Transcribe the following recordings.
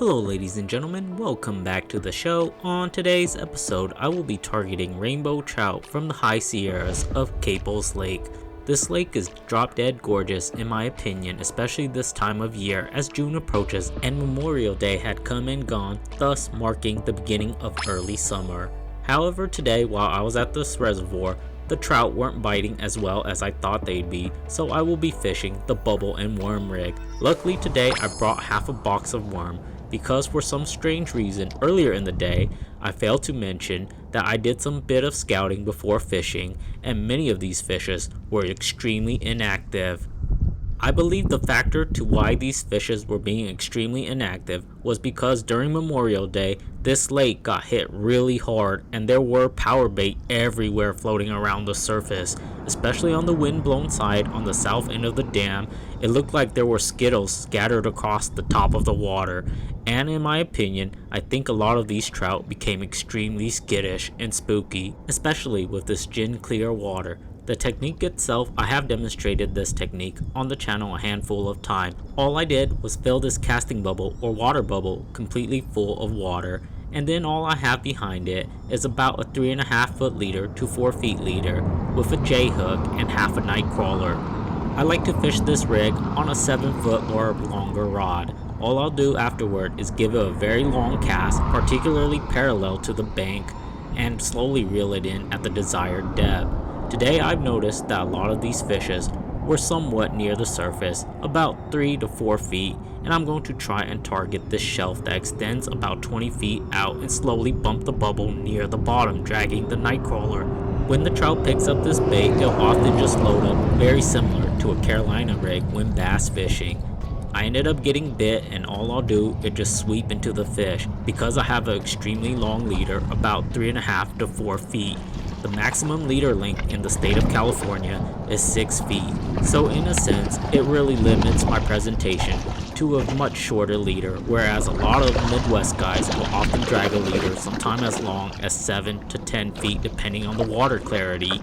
Hello ladies and gentlemen, welcome back to the show. On today's episode, I will be targeting rainbow trout from the high Sierras of Caples Lake. This lake is drop dead gorgeous in my opinion, especially this time of year as June approaches and Memorial Day had come and gone, thus marking the beginning of early summer. However, today while I was at this reservoir, the trout weren't biting as well as I thought they'd be, so I will be fishing the bubble and worm rig. Luckily today I brought half a box of worm, because for some strange reason earlier in the day I failed to mention that I did some bit of scouting before fishing and many of these fishes were extremely inactive. I believe the factor to why these fishes were being extremely inactive was because during Memorial Day this lake got hit really hard and there were power bait everywhere floating around the surface, especially on the wind-blown side on the south end of the dam. It looked like there were skittles scattered across the top of the water, and in my opinion, I think a lot of these trout became extremely skittish and spooky, especially with this gin clear water. The technique itself, I have demonstrated this technique on the channel a handful of times. All I did was fill this casting bubble or water bubble completely full of water, and then all I have behind it is about a 3.5 foot leader to 4 feet leader with a J hook and half a night crawler. I like to fish this rig on a 7 foot or longer rod. All I'll do afterward is give it a very long cast, particularly parallel to the bank, and slowly reel it in at the desired depth. Today I've noticed that a lot of these fishes were somewhat near the surface, about 3 to 4 feet, and I'm going to try and target this shelf that extends about 20 feet out and slowly bump the bubble near the bottom, dragging the night crawler. When the trout picks up this bait, they'll often just load up, very similar to a Carolina rig when bass fishing. I ended up getting bit, and all I'll do is just sweep into the fish because I have an extremely long leader, about 3.5 to 4 feet. The maximum leader length in the state of California is 6 feet, so in a sense it really limits my presentation to a much shorter leader, whereas a lot of Midwest guys will often drag a leader sometime as long as 7 to 10 feet depending on the water clarity.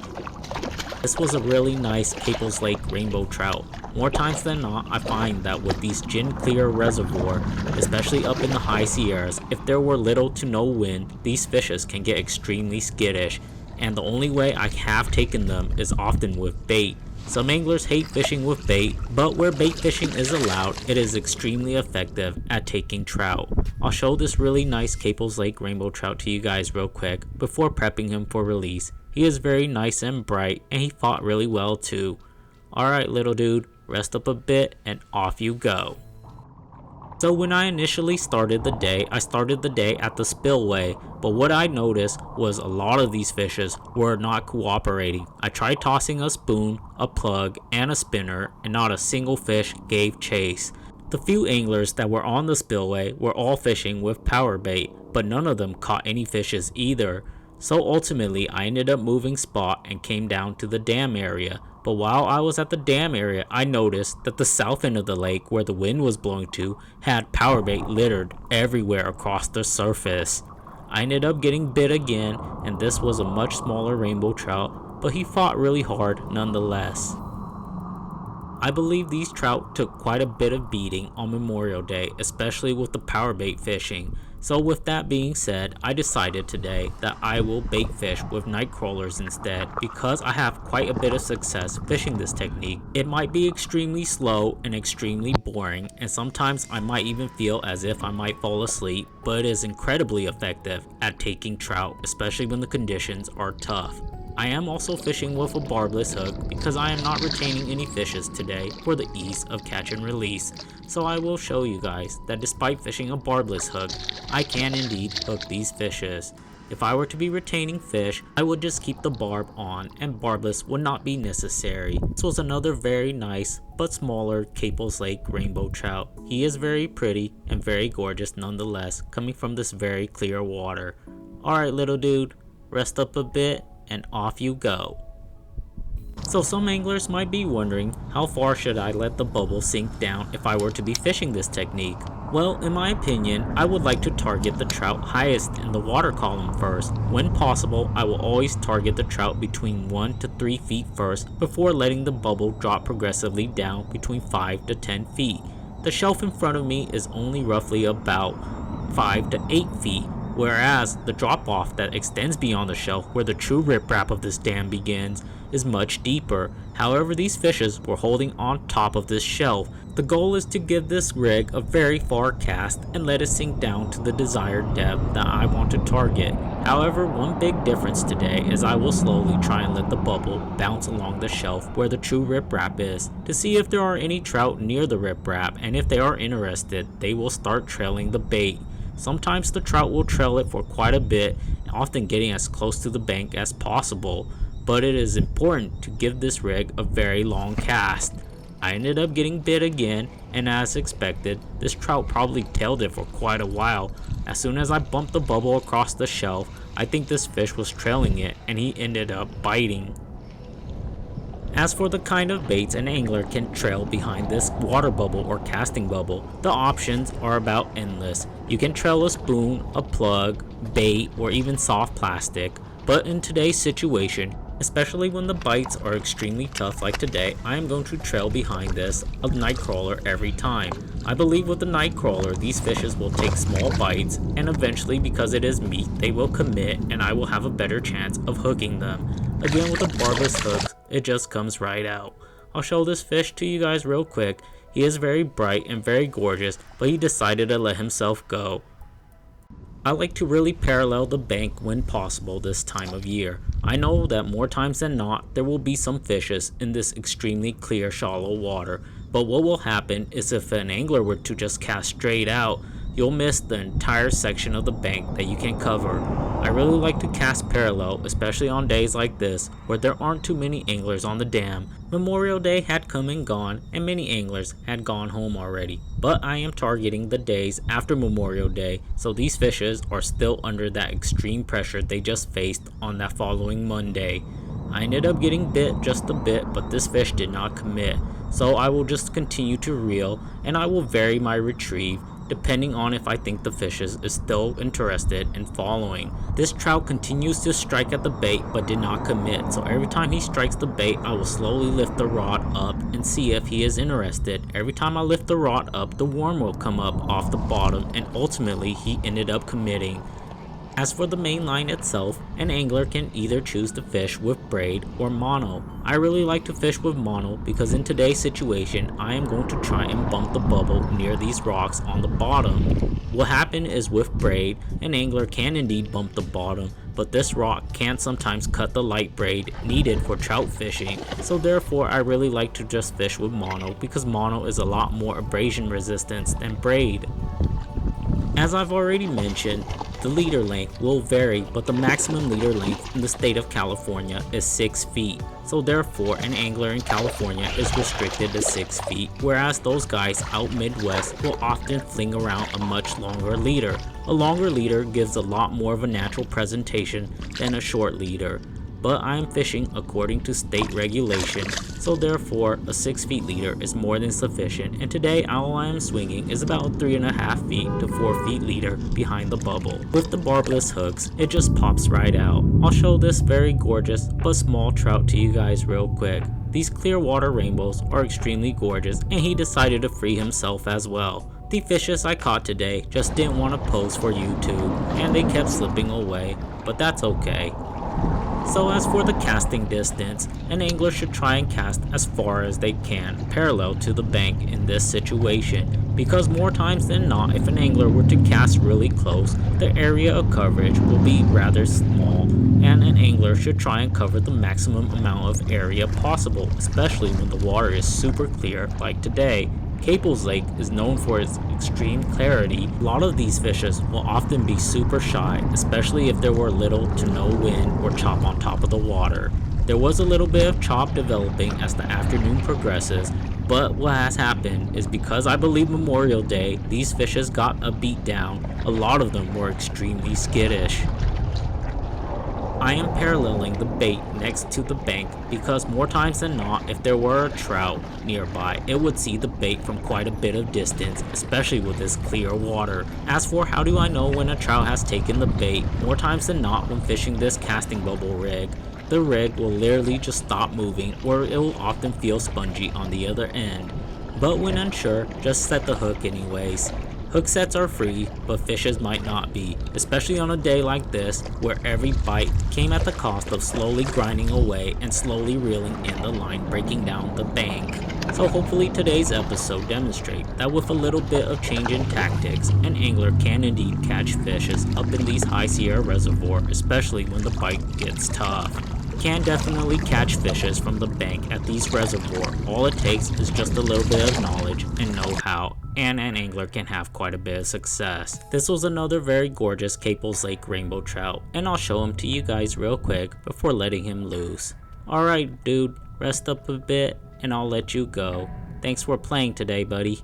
This was a really nice Caples Lake rainbow trout. More times than not, I find that with these gin clear reservoir, especially up in the high Sierras, if there were little to no wind, these fishes can get extremely skittish, and the only way I have taken them is often with bait. Some anglers hate fishing with bait, but where bait fishing is allowed, it is extremely effective at taking trout. I'll show this really nice Caples Lake rainbow trout to you guys real quick before prepping him for release. He is very nice and bright, and he fought really well too. Alright little dude, rest up a bit and off you go. So when I initially started the day, I started the day at the spillway, but what I noticed was a lot of these fishes were not cooperating. I tried tossing a spoon, a plug, and a spinner, and not a single fish gave chase. The few anglers that were on the spillway were all fishing with power bait, but none of them caught any fishes either. So ultimately I ended up moving spot and came down to the dam area. But while I was at the dam area, I noticed that the south end of the lake where the wind was blowing to had power bait littered everywhere across the surface. I ended up getting bit again, and this was a much smaller rainbow trout, but he fought really hard nonetheless. I believe these trout took quite a bit of beating on Memorial Day, especially with the power bait fishing. So with that being said, I decided today that I will bait fish with night crawlers instead because I have quite a bit of success fishing this technique. It might be extremely slow and extremely boring, and sometimes I might even feel as if I might fall asleep, but it is incredibly effective at taking trout, especially when the conditions are tough. I am also fishing with a barbless hook because I am not retaining any fishes today for the ease of catch and release. So I will show you guys that despite fishing a barbless hook, I can indeed hook these fishes. If I were to be retaining fish, I would just keep the barb on and barbless would not be necessary. This was another very nice but smaller Caples Lake rainbow trout. He is very pretty and very gorgeous nonetheless, coming from this very clear water. Alright little dude, rest up a bit and off you go. So some anglers might be wondering, how far should I let the bubble sink down if I were to be fishing this technique? Well, in my opinion, I would like to target the trout highest in the water column first. When possible, I will always target the trout between 1 to 3 feet first before letting the bubble drop progressively down between 5 to 10 feet. The shelf in front of me is only roughly about 5 to 8 feet, whereas the drop off that extends beyond the shelf where the true riprap of this dam begins is much deeper. However, these fishes were holding on top of this shelf. The goal is to give this rig a very far cast and let it sink down to the desired depth that I want to target. However, one big difference today is I will slowly try and let the bubble bounce along the shelf where the true riprap is to see if there are any trout near the riprap, and if they are interested, they will start trailing the bait. Sometimes the trout will trail it for quite a bit, often getting as close to the bank as possible, but it is important to give this rig a very long cast. I ended up getting bit again, and as expected, this trout probably tailed it for quite a while. As soon as I bumped the bubble across the shelf, I think this fish was trailing it, and he ended up biting. As for the kind of baits an angler can trail behind this water bubble or casting bubble, the options are about endless. You can trail a spoon, a plug, bait, or even soft plastic, but in today's situation, especially when the bites are extremely tough like today, I am going to trail behind this a night crawler every time. I believe with the night crawler, these fishes will take small bites, and eventually, because it is meat, they will commit and I will have a better chance of hooking them. Again, with the barbless hooks, it just comes right out. I'll show this fish to you guys real quick. He is very bright and very gorgeous, but he decided to let himself go. I like to really parallel the bank when possible this time of year. I know that more times than not there will be some fishes in this extremely clear shallow water, but what will happen is if an angler were to just cast straight out, you'll miss the entire section of the bank that you can cover. I really like to cast parallel, especially on days like this where there aren't too many anglers on the dam. Memorial Day had come and gone, and many anglers had gone home already, but I am targeting the days after Memorial Day, so these fishes are still under that extreme pressure they just faced on that following Monday. I ended up getting bit just a bit, but this fish did not commit, so I will just continue to reel, and I will vary my retrieve depending on if I think the fish is still interested in following. This trout continues to strike at the bait but did not commit, so every time he strikes the bait, I will slowly lift the rod up and see if he is interested. Every time I lift the rod up, the worm will come up off the bottom, and ultimately he ended up committing. As for the main line itself, an angler can either choose to fish with braid or mono. I really like to fish with mono because in today's situation, I am going to try and bump the bubble near these rocks on the bottom. What happens is with braid, an angler can indeed bump the bottom, but this rock can sometimes cut the light braid needed for trout fishing, so therefore I really like to just fish with mono because mono is a lot more abrasion resistance than braid. As I've already mentioned, the leader length will vary, but the maximum leader length in the state of California is 6 feet. So therefore, an angler in California is restricted to 6 feet, whereas those guys out Midwest will often fling around a much longer leader. A longer leader gives a lot more of a natural presentation than a short leader. But I am fishing according to state regulation, so therefore a 6 feet leader is more than sufficient, and today all I am swinging is about 3.5 feet to 4 feet leader behind the bubble. With the barbless hooks, it just pops right out. I'll show this very gorgeous but small trout to you guys real quick. These clear water rainbows are extremely gorgeous, and he decided to free himself as well. The fishes I caught today just didn't want to pose for YouTube, and they kept slipping away, but that's okay. So as for the casting distance, an angler should try and cast as far as they can parallel to the bank in this situation, because more times than not, if an angler were to cast really close, the area of coverage will be rather small, and an angler should try and cover the maximum amount of area possible, especially when the water is super clear like today. Caples Lake is known for its extreme clarity. A lot of these fishes will often be super shy, especially if there were little to no wind or chop on top of the water. There was a little bit of chop developing as the afternoon progresses, but what has happened is because I believe Memorial Day, these fishes got a beat down. A lot of them were extremely skittish. I am paralleling the bait next to the bank because more times than not, if there were a trout nearby, it would see the bait from quite a bit of distance, especially with this clear water. As for how do I know when a trout has taken the bait, more times than not when fishing this casting bubble rig, the rig will literally just stop moving, or it will often feel spongy on the other end. But when unsure, just set the hook anyways. Hook sets are free, but fishes might not be, especially on a day like this where every bite came at the cost of slowly grinding away and slowly reeling in the line breaking down the bank. So hopefully today's episode demonstrates that with a little bit of change in tactics, an angler can indeed catch fishes up in these high Sierra reservoir, especially when the bite gets tough. Can definitely catch fishes from the bank at these reservoirs. All it takes is just a little bit of knowledge and know-how, and an angler can have quite a bit of success. This was another very gorgeous Caples Lake rainbow trout, and I'll show him to you guys real quick before letting him loose. Alright dude, rest up a bit and I'll let you go. Thanks for playing today, buddy.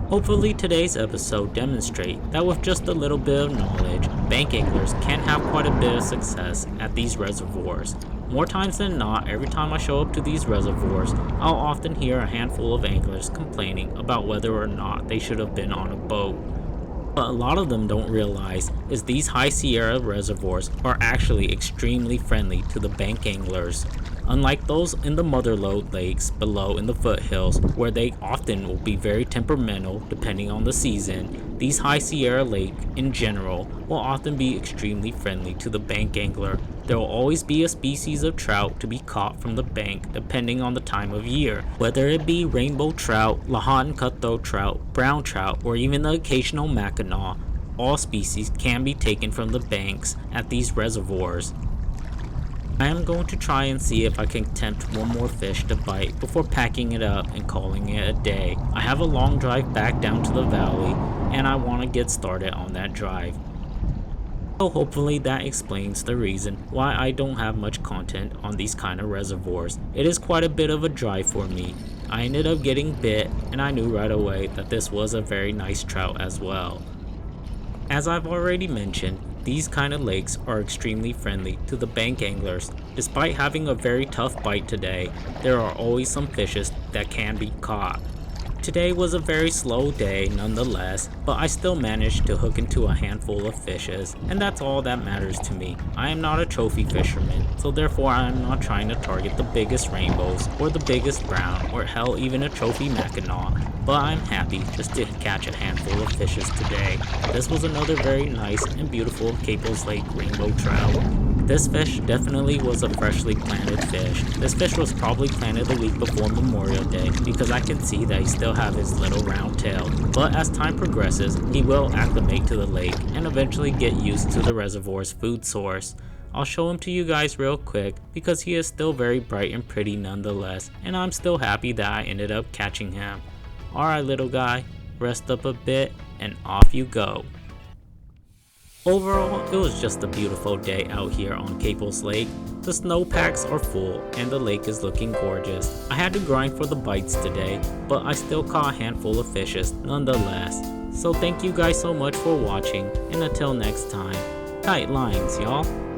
Hopefully today's episode demonstrates that with just a little bit of knowledge, bank anglers can have quite a bit of success at these reservoirs. More times than not, every time I show up to these reservoirs, I'll often hear a handful of anglers complaining about whether or not they should have been on a boat. What a lot of them don't realize is these high Sierra reservoirs are actually extremely friendly to the bank anglers. Unlike those in the motherlode lakes below in the foothills, where they often will be very temperamental depending on the season, these high Sierra lake in general will often be extremely friendly to the bank angler. There will always be a species of trout to be caught from the bank depending on the time of year, whether it be rainbow trout, Lahontan cutthroat trout, brown trout, or even the occasional mackinaw. All species can be taken from the banks at these reservoirs. I am going to try and see if I can tempt one more fish to bite before packing it up and calling it a day. I have a long drive back down to the valley and I want to get started on that drive. So hopefully that explains the reason why I don't have much content on these kind of reservoirs. It is quite a bit of a drive for me. I ended up getting bit and I knew right away that this was a very nice trout as well. As I've already mentioned, these kind of lakes are extremely friendly to the bank anglers. Despite having a very tough bite today, there are always some fishes that can be caught. Today was a very slow day nonetheless, but I still managed to hook into a handful of fishes, and that's all that matters to me. I am not a trophy fisherman, so therefore I am not trying to target the biggest rainbows, or the biggest brown, or hell even a trophy mackinaw, but I'm happy just to catch a handful of fishes today. This was another very nice and beautiful Caples Lake rainbow trout. This fish definitely was a freshly planted fish. This fish was probably planted the week before Memorial Day because I can see that he still have his little round tail. But as time progresses, he will acclimate to the lake and eventually get used to the reservoir's food source. I'll show him to you guys real quick because he is still very bright and pretty nonetheless, and I'm still happy that I ended up catching him. Alright little guy, rest up a bit and off you go. Overall, it was just a beautiful day out here on Caples Lake. The snowpacks are full and the lake is looking gorgeous. I had to grind for the bites today, but I still caught a handful of fishes nonetheless. So thank you guys so much for watching, and until next time, tight lines y'all.